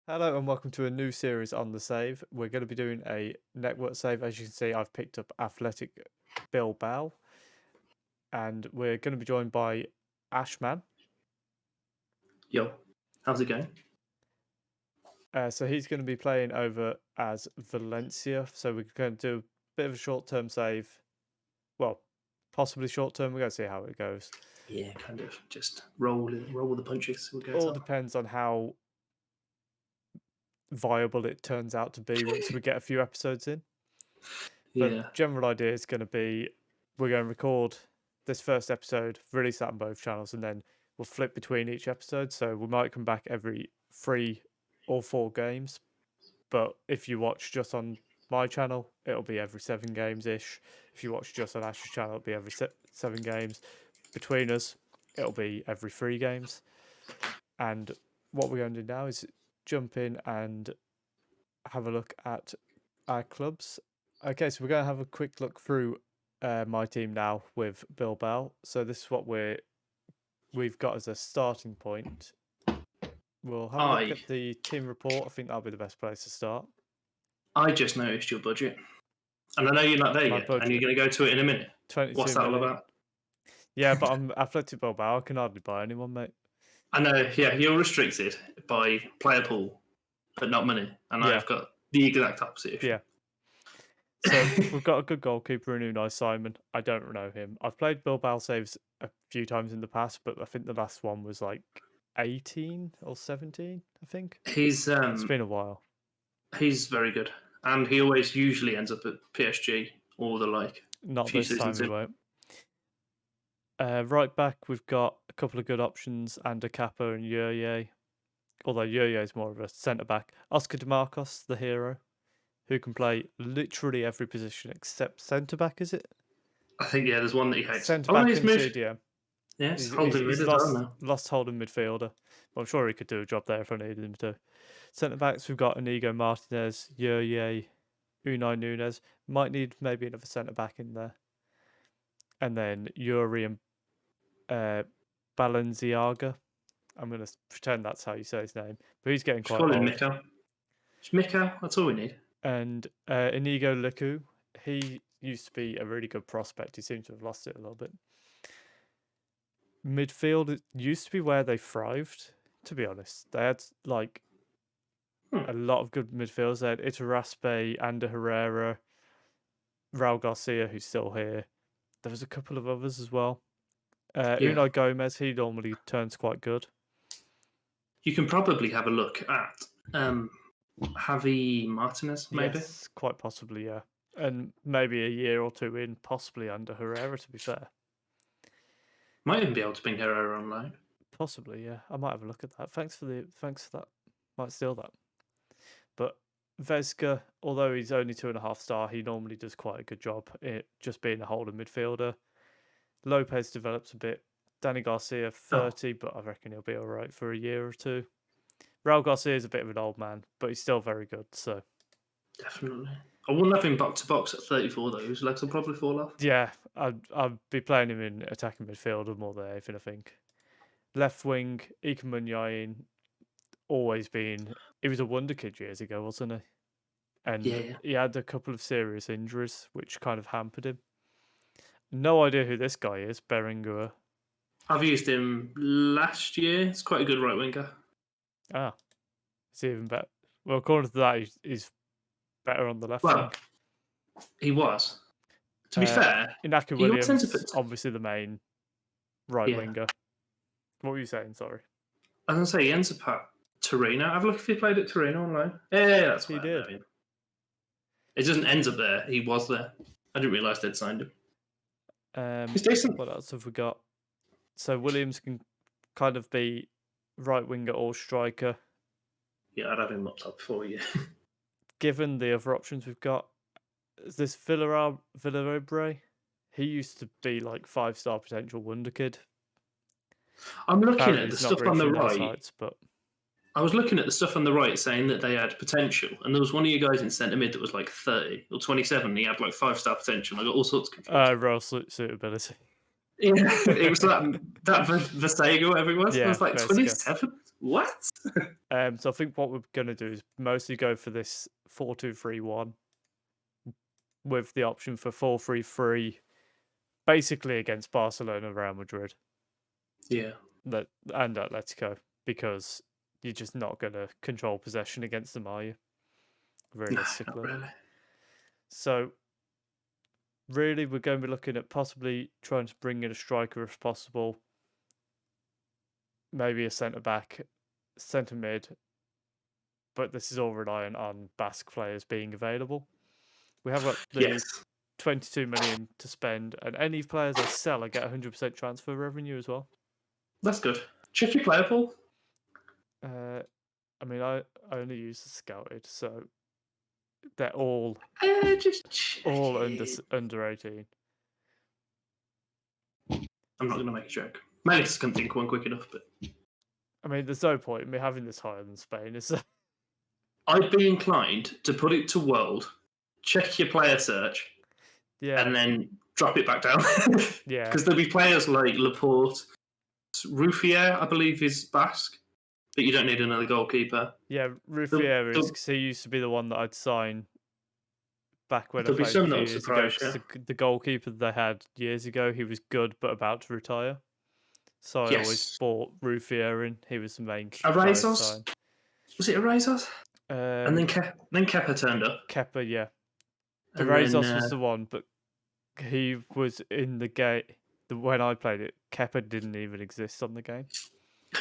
Hello and welcome to a new series on the save. We're going to be doing a network save. As you can see, I've picked up Athletic Bilbao, and we're going to be joined by Ashman. Yo, how's it going? So he's going to be playing over as Valencia. So we're going to do a bit of a short-term save. Well, possibly short-term. We're going to see how it goes. Yeah, kind of just roll with the punches. All depends on how viable it turns out to be once we get a few episodes in. But Yeah, general idea is going to be we're going to record this first episode, release that on both channels, and then we'll flip between each episode. So we might come back every 3 or 4 games. But if you watch just on my channel, it'll be every 7 games ish. If you watch just on Ash's channel, it'll be every 7 games. Between us, it'll be every 3 games. And what we're going to do now is jump in and have a look at our clubs. Okay, so we're going to have a quick look through my team now with Bilbao. So this is what we've got as a starting point. We'll have a look at the team report. I think that'll be the best place to start. I just noticed your budget, and I know you're not there My yet, budget. and you're going to go to it in a minute. 22 What's that all million. about? Yeah, but I'm Athletic Bilbao. I can hardly buy anyone, mate. I know, yeah, you're restricted by player pool, but not money, and Yeah. I've got the exact opposite issue. Yeah. So we've got a good goalkeeper in Unai Simon. I don't know him. I've played Bilbao saves a few times in the past, but I think the last one was like 18 or 17, I think. He's It's been a while. He's very good, and he always usually ends up at PSG or the like. Not this time, we won't. Right back, we've got a couple of good options, and a Kappa and Yurye. Although Yurye is more of a centre back. Oscar DeMarcos, the hero, who can play literally every position except centre back. Is it? I think there's one that he hates. Centre back and CDM. Yes, he's lost holding midfielder. But I'm sure he could do a job there if I needed him to. Centre backs, we've got Inigo Martinez, Yurye, Unai Nunez. Might need maybe another centre back in there. And then Yuri and Balenciaga. I'm going to pretend that's how you say his name. But he's getting quite old. Miko. Miko, that's all we need. And Inigo Liku, he used to be a really good prospect. He seems to have lost it a little bit. Midfield used to be where they thrived, to be honest. They had like a lot of good midfielders. They had Iturraspe, Ander Herrera, Raul Garcia, who's still here. There was a couple of others as well. Unai Gomez, he normally turns quite good. You can probably have a look at Javi Martinez, maybe? Yes, quite possibly, yeah. And maybe a year or two in, possibly under Herrera, to be fair. Might even be able to bring Herrera on loan. Possibly, yeah. I might have a look at that. Thanks for that. Might steal that. But Vesga, although he's only 2.5 star, he normally does quite a good job at just being a holding midfielder. Lopez develops a bit. Danny Garcia, 30, but I reckon he'll be all right for a year or two. Raul Garcia is a bit of an old man, but he's still very good. So definitely, I wouldn't have him box to box at 34 though. His legs will probably fall off. Yeah, I'd be playing him in attacking midfielder more than anything, I think. Left wing, Ike Munyain, always been. He was a wonder kid years ago, wasn't he? And he had a couple of serious injuries, which kind of hampered him. No idea who this guy is, Berenguer. I've used him last year. It's quite a good right winger. Ah, it's even better. Well, according to that, he's better on the left wing. He was. To be fair, Inaki Williams, obviously the main right winger. What were you saying? Sorry. I was going to say, he ends up at Torino. Have a look if he played at Torino online. Yeah, that's he did. It doesn't end up there. He was there. I didn't realise they'd signed him. He's decent. What else have we got? So Williams can kind of be right winger or striker. Yeah, I'd have him up top for you. Given the other options we've got, this Villarobre, he used to be like 5-star potential wonder kid. I'm looking at the stuff on the right, but I was looking at the stuff on the right saying that they had potential, and there was one of you guys in centre mid that was like 30 or 27. And he had like 5-star potential. I got all sorts of confused. Role suitability. Yeah, it was that Vesega, whatever it was. Yeah, I was like, Vesega. 27? What? So I think what we're going to do is mostly go for this 4-2-3-1 with the option for 4-3-3, basically against Barcelona, Real Madrid. Yeah. And Atletico, because you're just not going to control possession against them, are you? Realistically. No, not really. So, really, we're going to be looking at possibly trying to bring in a striker if possible. Maybe a centre-back, centre-mid. But this is all reliant on Basque players being available. We have got the 22 million to spend, and any players I sell, I get 100% transfer revenue as well. That's good. Check your player pool. I mean, I only use the scouted, so they're all under 18. I'm not going to make a joke. Manix couldn't think one quick enough, but I mean, there's no point in me having this higher than Spain, is there? I'd be inclined to put it to world, check your player search, and then drop it back down. Yeah. Because there'll be players like Laporte, Ruffier, I believe, is Basque, but you don't need another goalkeeper. Yeah, Ruffier is because he used to be the one that I'd sign back when I played a few years ago. The goalkeeper they had years ago, he was good but about to retire. So I always bought Ruffier in. He was the main. Arazos? Was it Arazos? And then Kepa turned up. Kepa, yeah. Arazos was the one, but he was in the game. When I played it, Kepa didn't even exist on the game.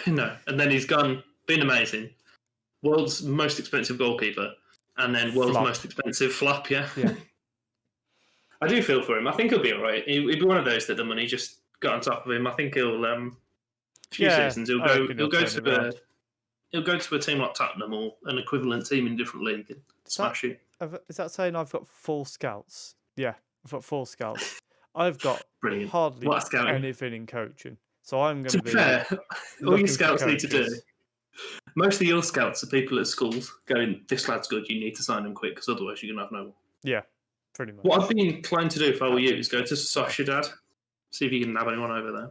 No, and then he's gone, been amazing. World's most expensive goalkeeper, and then world's most expensive flop, yeah. I do feel for him. I think he'll be all right. He'll be one of those that the money just got on top of him. I think he'll, few seasons, he'll go to a team like Tottenham or an equivalent team in a different league and smash it. Is that saying I've got 4 scouts? Yeah, I've got 4 scouts. I've got hardly anything in coaching. So I'm going to be fair, all your scouts need to do. Most of your scouts are people at schools going, this lad's good, you need to sign him quick because otherwise you're going to have no one. Yeah, pretty much. What I'd be inclined to do if I were you is go to Sociedad, see if you can have anyone over there.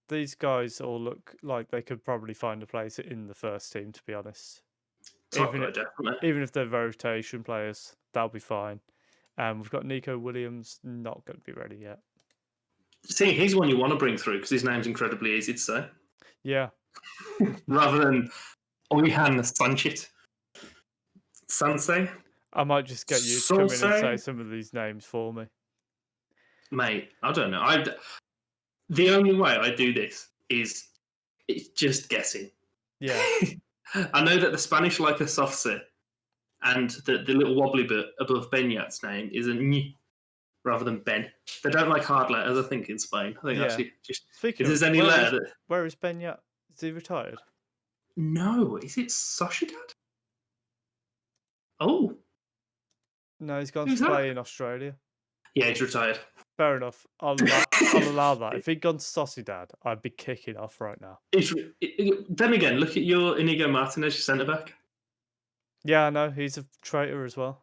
These guys all look like they could probably find a place in the first team, to be honest. Even if they're rotation players, that'll be fine. We've got Nico Williams, not going to be ready yet. See, he's one you want to bring through because his name's incredibly easy to say. Yeah. Rather than Oyhan Sanchez. Sansei. I might just get you to come in and say some of these names for me. Mate, I don't know. The only way I do this is it's just guessing. Yeah. I know that the Spanish like a soft C, and the little wobbly bit above Benyat's name is a N rather than Ben. They don't like hard letters, I think, in Spain. I think actually just if there's any letter that... Where is Benyat? Is he retired? No, is it Sociedad? Oh. No, he's gone to play in Australia. Yeah, he's retired. Fair enough. I'll allow that. If he'd gone to Sociedad, I'd be kicking off right now. Then again, look at your Inigo Martinez, your centre-back. Yeah, I know. He's a traitor as well.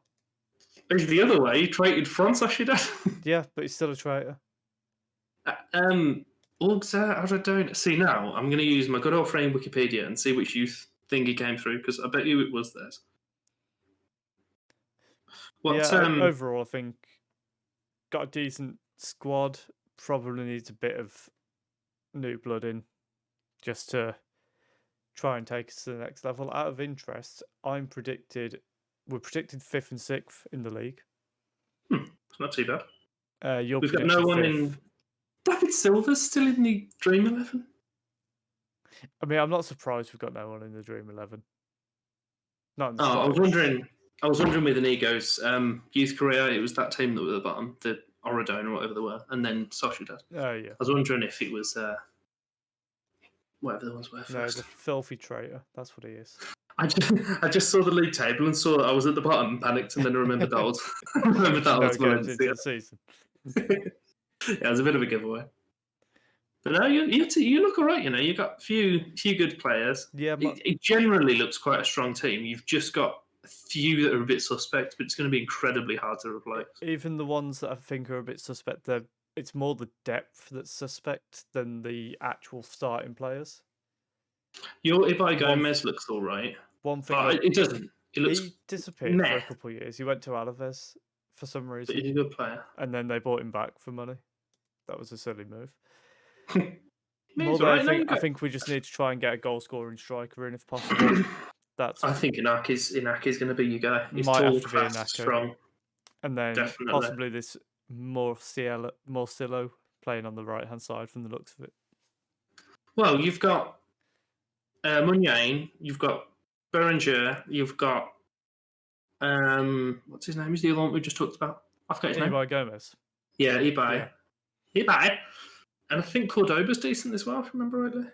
He's the other way. He traded from Sociedad. Yeah, but he's still a traitor. How's I doing? See, now I'm going to use my good old friend Wikipedia and see which youth thing he came through, because I bet you it was theirs. Overall, I think got a decent squad. Probably needs a bit of new blood in just to try and take us to the next level. Out of interest, we're predicted 5th and 6th in the league. It's not too bad. We've got no one in. David Silva's still in the Dream 11. I mean, I'm not surprised we've got no one in the Dream 11. Not in the I was wondering with Inigo's youth career, it was that team that was at the bottom, the Oradone or whatever they were, and then Sociedad. Oh, yeah. I was wondering if it was whatever the ones were first. No, the filthy traitor. That's what he is. I just saw the league table and saw I was at the bottom, panicked, and then remembered that was Valencia. The season. Yeah, it was a bit of a giveaway. But no, you look all right. You know, you got a few good players. Yeah, it generally looks quite a strong team. You've just got a few that are a bit suspect, but it's going to be incredibly hard to replace. Even the ones that I think are a bit suspect, they're it's more the depth that's suspect than the actual starting players. Your Ibai Gomez looks all right. One thing it doesn't. It looks he disappeared meh, for a couple of years. He went to Alaves for some but reason, he's a good player. and then they bought him back for money. That was a silly move. It's all right. I think we just need to try and get a goal scoring striker in if possible. I think Inaki's going to be your guy. He's might tall, have to be fast, Inaki. strong. And then Definitely. possibly this Morcillo playing on the right hand side from the looks of it. Well, you've got Munyain, you've got Berenger, you've got what's his name? Is the other one we just talked about? I forgot his name. Ibai Gomez. Yeah, Ibai. Ibai. And I think Cordoba's decent as well, if I remember rightly.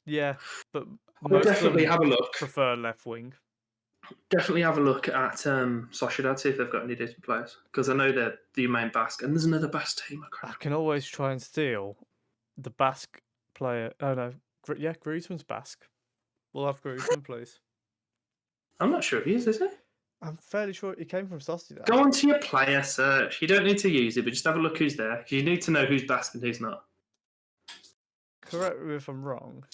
Yeah, but I'll definitely have a look. Prefer left wing. Definitely have a look at Sociedad, see if they've got any decent players. Because I know they're the main Basque, and there's another Basque team. I can always try and steal the Basque player. Oh no, yeah, Griezmann's Basque. We'll have Griezmann, please. I'm not sure if he is he? I'm fairly sure he came from Sociedad. Go on to your player search. You don't need to use it, but just have a look who's there. You need to know who's Basque and who's not. Correct me if I'm wrong.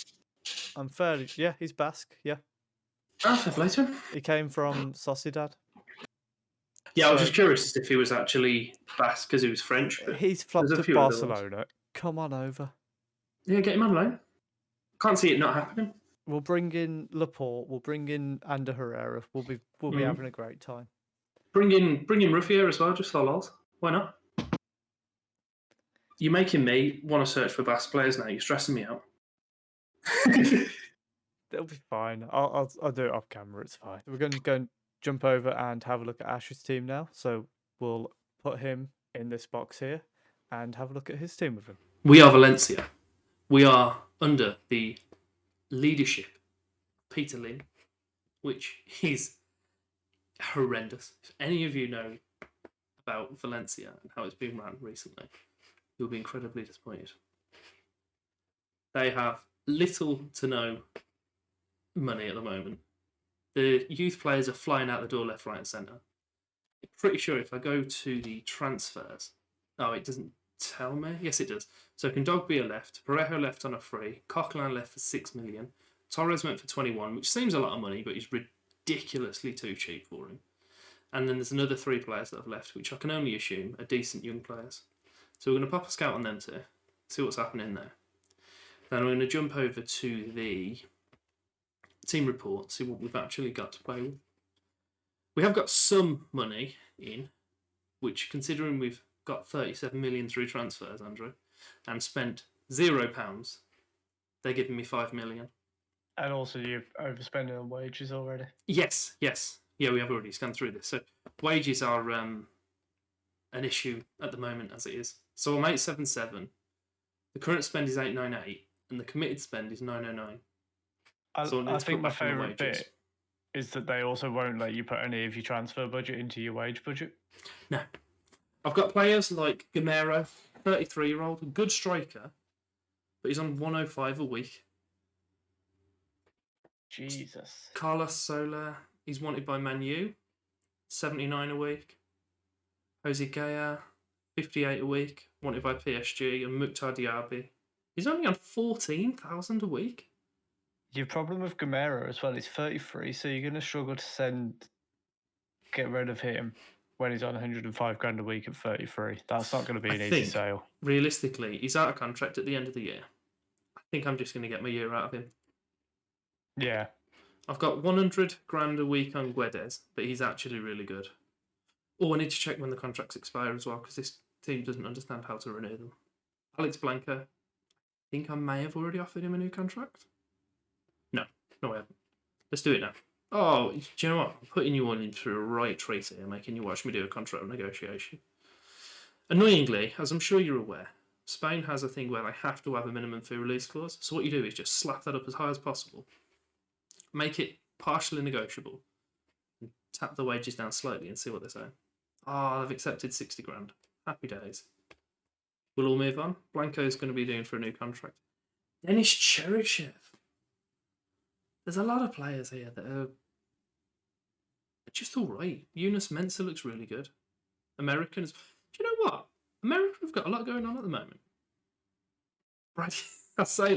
Yeah, he's Basque, yeah. Ah, fair play to him. He came from Sociedad. Yeah, I was just curious if he was actually Basque because he was French. He's flopped at Barcelona. Come on over. Yeah, get him on loan. Can't see it not happening. We'll bring in Laporte. We'll bring in Ander Herrera. We'll be having a great time. Bring in Ruffier as well, just for lols. Why not? You're making me want to search for Basque players now. You're stressing me out. It'll be fine. I'll do it off camera. It's fine. We're going to go and jump over and have a look at Ash's team now. So we'll put him in this box here and have a look at his team with him. We are Valencia. We are under the leadership of Peter Lim, which is horrendous. If any of you know about Valencia and how it's been run recently, you'll be incredibly disappointed. They have little to no money at the moment. The youth players are flying out the door left, right and centre. I'm pretty sure if I go to the transfers... Oh, it doesn't tell me. Yes, it does. So Kondogbia left, Parejo left on a free, Coquelin left for 6 million, Torres went for 21, which seems a lot of money, but is ridiculously too cheap for him. And then there's another 3 players that have left, which I can only assume are decent young players. So we're going to pop a scout on them too, see what's happening there. Then we're going to jump over to the team report, see what we've actually got to play with. We have got some money in, which considering we've got 37 million through transfers, Andrew, and spent £0, they're giving me 5 million. And also you're overspending on wages already. Yes. Yeah, we have already scanned through this. So wages are an issue at the moment as it is. So I'm 877. The current spend is 898, and the committed spend is 909. I think my favourite bit is that they also won't let you put any of your transfer budget into your wage budget. No. I've got players like Gamero, 33-year-old, a good striker, but he's on 105 a week. Jesus. Carlos Soler, he's wanted by Man U, 79 a week. Jose Gaya, 58 a week, wanted by PSG, and Mukhtar Diaby. He's only on 14,000 a week. Your problem with Gamero as well, he's 33, so you're going to struggle to get rid of him when he's on 105 grand a week at 33. That's not going to be an easy sale. Realistically, he's out of contract at the end of the year. I think I'm just going to get my year out of him. Yeah. I've got 100 grand a week on Guedes, but he's actually really good. Oh, I need to check when the contracts expire as well, because this team doesn't understand how to renew them. Alex Blanco, I think I may have already offered him a new contract. No, I haven't. Let's do it now. Oh, do you know what? I'm putting you all in through a right treat here, making you watch me do a contract negotiation. Annoyingly, as I'm sure you're aware, Spain has a thing where they have to have a minimum fee release clause. So what you do is just slap that up as high as possible, make it partially negotiable, and tap the wages down slightly and see what they say. I've accepted 60 grand. Happy days. We'll all move on. Blanco's going to be doing for a new contract. Denis Cheryshev. There's a lot of players here that are just all right. Yunus Mensah looks really good. Americans. Do you know what? America have got a lot going on at the moment. Brad, I say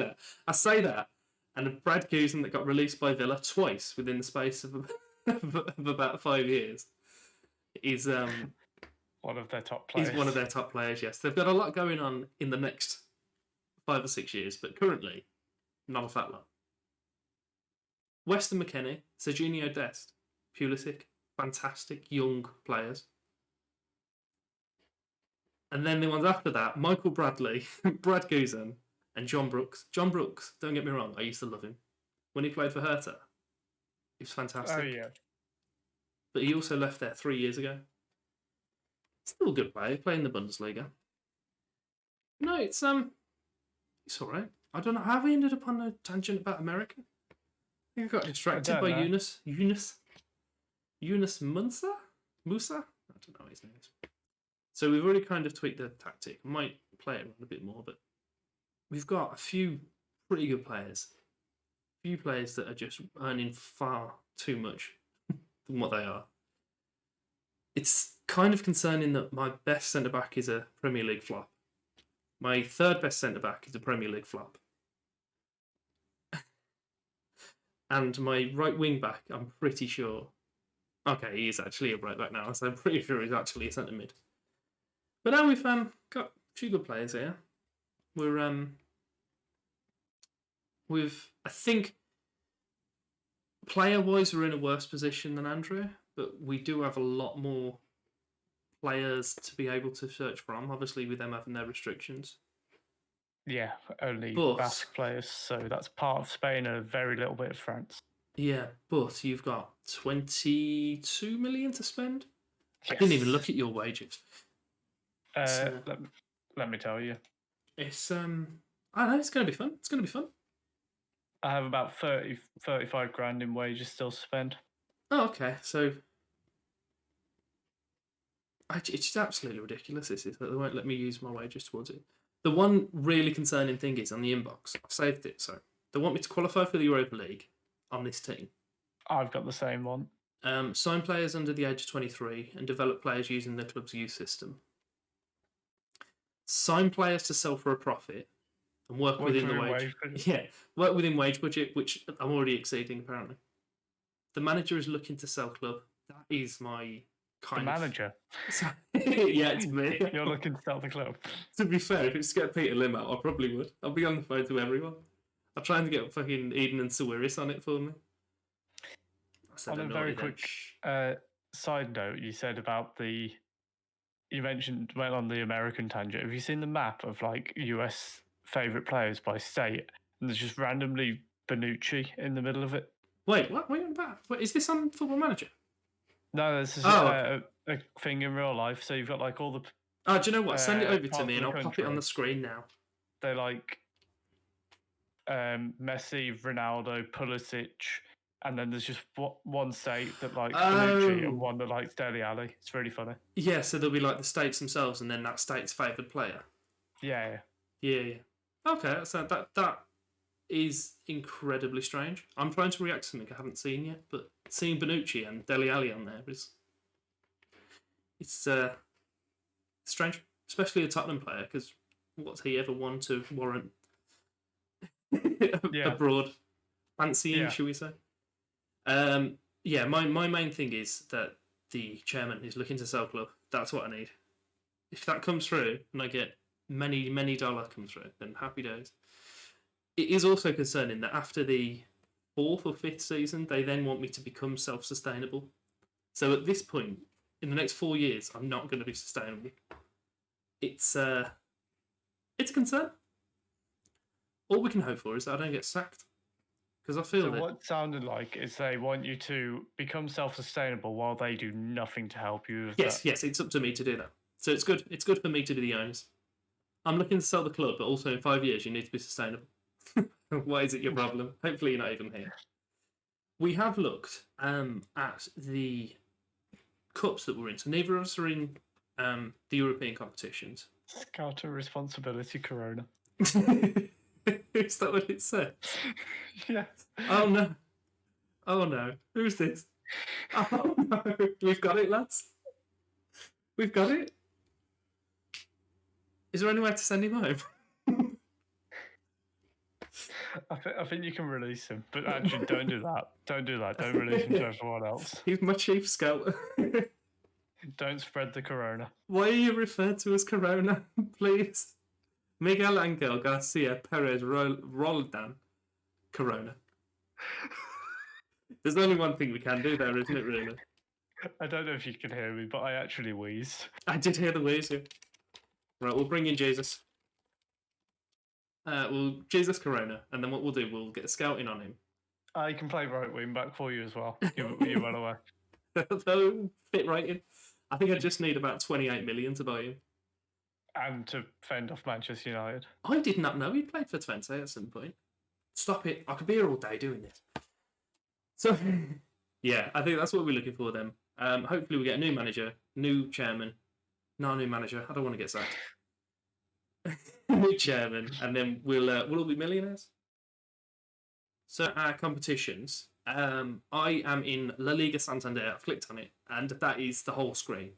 that, and Brad Guzan that got released by Villa twice within the space of about 5 years is one of their top players. He's one of their top players. Yes, they've got a lot going on in the next 5 or 6 years, but currently, not a fat lot. Weston McKennie, Serginho Dest, Pulisic, fantastic young players. And then the ones after that, Michael Bradley, Brad Guzan, and John Brooks. John Brooks, don't get me wrong, I used to love him. When he played for Hertha, he was fantastic. Oh, yeah. But he also left there 3 years ago. Still a good player, playing the Bundesliga. No, it's all right. I don't know how we ended up on a tangent about America. I think I got distracted by Yunus Musa? I don't know his name. So we've already kind of tweaked the tactic. I might play it around a bit more, but we've got a few pretty good players. A few players that are just earning far too much than what they are. It's kind of concerning that my best centre-back is a Premier League flop. My third best centre-back is a Premier League flop. And my right wing-back, I'm pretty sure... Okay, he is actually a right-back now, so I'm pretty sure he's actually a centre-mid. But now we've got a few good players here. I think, player-wise, we're in a worse position than Andrew, but we do have a lot more players to be able to search from, obviously with them having their restrictions. Yeah, only Basque players, so that's part of Spain and a very little bit of France. Yeah, but you've got 22 million to spend? Yes. I didn't even look at your wages. Let me tell you. It's, I don't know, it's going to be fun. It's going to be fun. I have about 35 grand in wages still to spend. Oh, okay, so... It's just absolutely ridiculous, this is, that they won't let me use my wages towards it. The one really concerning thing is on the inbox. I've saved it, so they want me to qualify for the Europa League on this team. I've got the same one. Sign players under the age of 23 and develop players using the club's youth system. Sign players to sell for a profit and work within the wage. Yeah, work within wage budget, which I'm already exceeding apparently. The manager is looking to sell club. That is my kind of... manager? Yeah, it's me. You're looking to sell the club. To be fair, if it's to get Peter Lim out, I probably would. I'll be on the phone to everyone. I'm trying to get fucking Eden and Sawiris on it for me. On a very quick side note, you said about you went on the American tangent. Have you seen the map of like US favourite players by state? And there's just randomly Bonucci in the middle of it. Wait, what are you on about? Wait, is this on Football Manager? No, this is a thing in real life. So you've got like all the... Oh, do you know what? Send it over to me and I'll pop it on the screen now. They're like Messi, Ronaldo, Pulisic, and then there's just one state that likes Bonucci and one that likes Dele Alli. It's really funny. Yeah, so there'll be like the states themselves and then that state's favoured player. Yeah. Okay, so that is incredibly strange. I'm trying to react to something I haven't seen yet, but seeing Bonucci and Dele Alli on there it's strange, especially a Tottenham player, because what's he ever won to warrant a broad fancying, shall we say? My main thing is that the chairman is looking to sell club. That's what I need. If that comes through and I get many dollars come through, then happy days. It is also concerning that after the 4th or 5th season, they then want me to become self-sustainable. So at this point, in the next 4 years, I'm not going to be sustainable. It's a concern. All we can hope for is that I don't get sacked. Because I feel that... what it sounded like is they want you to become self-sustainable while they do nothing to help you with that. Yes, it's up to me to do that. So it's good. It's good for me to be the owners. I'm looking to sell the club, but also in 5 years, you need to be sustainable. Why is it your problem? Hopefully you're not even here. We have looked at the cups that we're in. So neither of us are in the European competitions. Scouter responsibility, Corona. Is that what it said? Yeah. Oh no. Who's this? Oh no. We've got it, lads. We've got it. Is there any way to send him home? I think you can release him, but actually, don't do that. Don't do that. Don't release him to everyone else. He's my chief scout. Don't spread the corona. Why are you referred to as Corona, please? Miguel Angel Garcia Perez Roldan Corona. There's only one thing we can do there, isn't it, really? I don't know if you can hear me, but I actually wheezed. I did hear the wheeze, yeah. Right, we'll bring in Jesus. Jesus Corona, and then what we'll do, we'll get a scouting on him. I can play right wing back for you as well. You're well aware. They'll fit right in. I think I just need about 28 million to buy him. And to fend off Manchester United. I did not know he played for Twente at some point. Stop it. I could be here all day doing this. So, yeah, I think that's what we're looking for then. Hopefully we get a new manager, new chairman. Not a new manager. I don't want to get sacked. New chairman, and then we'll all be millionaires. So our competitions, I am in La Liga Santander. I've clicked on it, and that is the whole screen.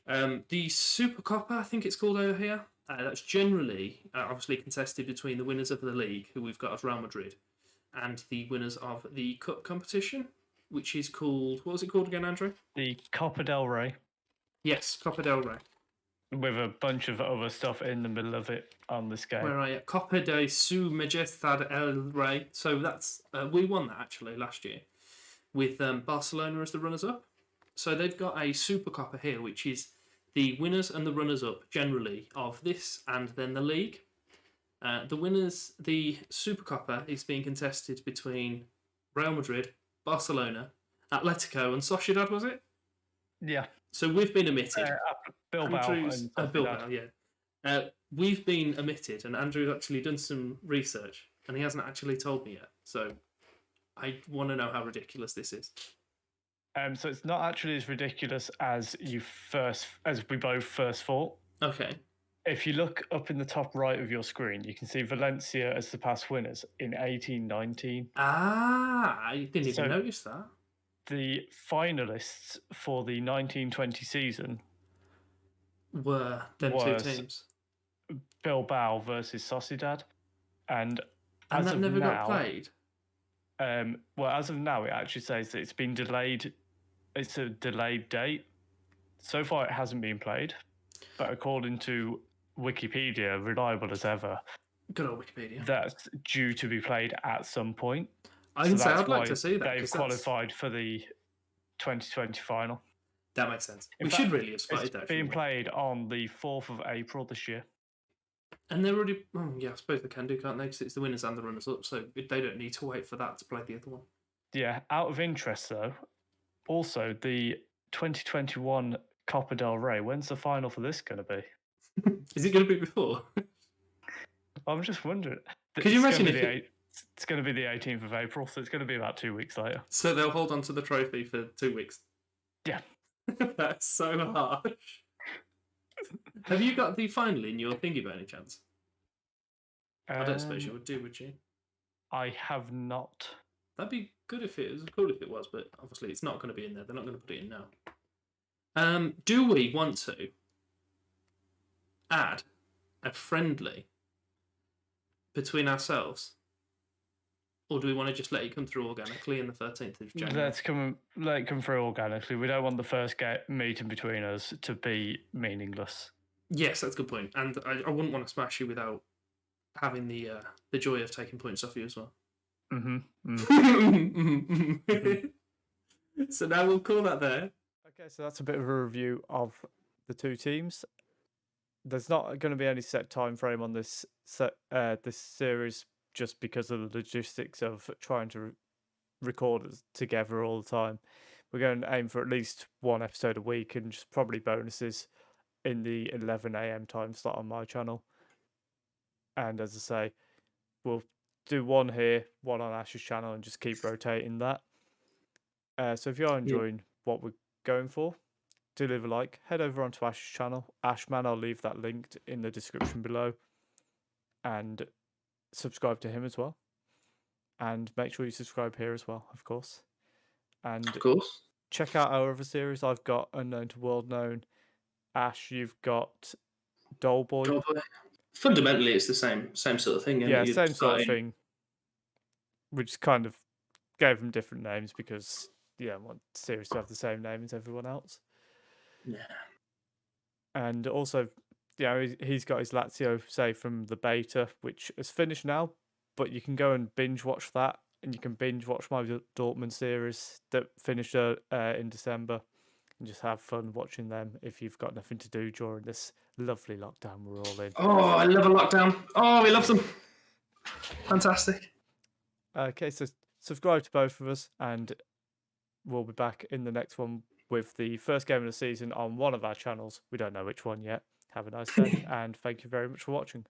The Supercopa, I think it's called over here. That's generally obviously contested between the winners of the league, who we've got as Real Madrid, and the winners of the cup competition, which is called, what was it called again, Andrew? The Copa del Rey. Yes, Copa del Rey. With a bunch of other stuff in the middle of it on this game. Where are you? Copa de Su Majestad el Rey. So that's we won that actually last year with Barcelona as the runners-up. So they've got a Super Copa here, which is the winners and the runners-up generally of this and then the league. The Super Copa is being contested between Real Madrid, Barcelona, Atletico, and Sociedad, was it? Yeah. So we've been omitted. Bilbao. Bilbao, yeah. We've been omitted, and Andrew's actually done some research, and he hasn't actually told me yet. So I want to know how ridiculous this is. So it's not actually as ridiculous as we both first thought. Okay. If you look up in the top right of your screen, you can see Valencia as the past winners in 18-19. I didn't even notice that. The finalists for the 19-20 season were them two teams. Bilbao versus Sociedad. And that never got played? Well, as of now, it actually says that it's been delayed. It's a delayed date. So far, it hasn't been played. But according to Wikipedia, reliable as ever, good old Wikipedia, that's due to be played at some point. I'd like to see that. They've qualified for the 2020 final. That makes sense. We should really have spotted that. It's being played on the 4th of April this year. And they're already... Oh, yeah, I suppose they can do, can't they? Because it's the winners and the runners-up, so they don't need to wait for that to play the other one. Yeah, out of interest, though, also, the 2021 Copa del Rey, when's the final for this going to be? Is it going to be before? I'm just wondering. Could you imagine it's going to be the 18th of April, so it's going to be about 2 weeks later. So they'll hold on to the trophy for 2 weeks? Yeah. That's so harsh. Have you got the final in your thingy by any chance? I don't suppose you would do, would you? I have not. That'd be good if it was cool if it was, but obviously it's not going to be in there. They're not going to put it in now. Do we want to add a friendly between ourselves? Or do we want to just let it come through organically in the 13th of January? Let it come through organically. We don't want the first meeting between us to be meaningless. Yes, that's a good point. And I wouldn't want to smash you without having the joy of taking points off you as well. So now we'll call that there. Okay, so that's a bit of a review of the two teams. There's not going to be any set time frame on this series, just because of the logistics of trying to record together all the time. We're going to aim for at least one episode a week and just probably bonuses in the 11 a.m. time slot on my channel. And as I say, we'll do one here, one on Ash's channel, and just keep rotating that. So if you are enjoying what we're going for, do leave a like. Head over onto Ash's channel. Ashman, I'll leave that linked in the description below. And subscribe to him as well, and make sure you subscribe here as well, of course. And of course, check out our other series. I've got Unknown to World Known. Ash, you've got Dollboy. Dollboy. Fundamentally, it's the same sort of thing. Yeah, same sort of thing. We just kind of gave them different names because I want the series to have the same name as everyone else. Yeah. And also, he's got his Lazio save from the beta, which is finished now, but you can go and binge watch that, and you can binge watch my Dortmund series that finished in December, and just have fun watching them if you've got nothing to do during this lovely lockdown we're all in. Oh, I love a lockdown. Oh, we love them. Fantastic. Okay, so subscribe to both of us, and we'll be back in the next one with the first game of the season on one of our channels. We don't know which one yet. Have a nice day, and thank you very much for watching.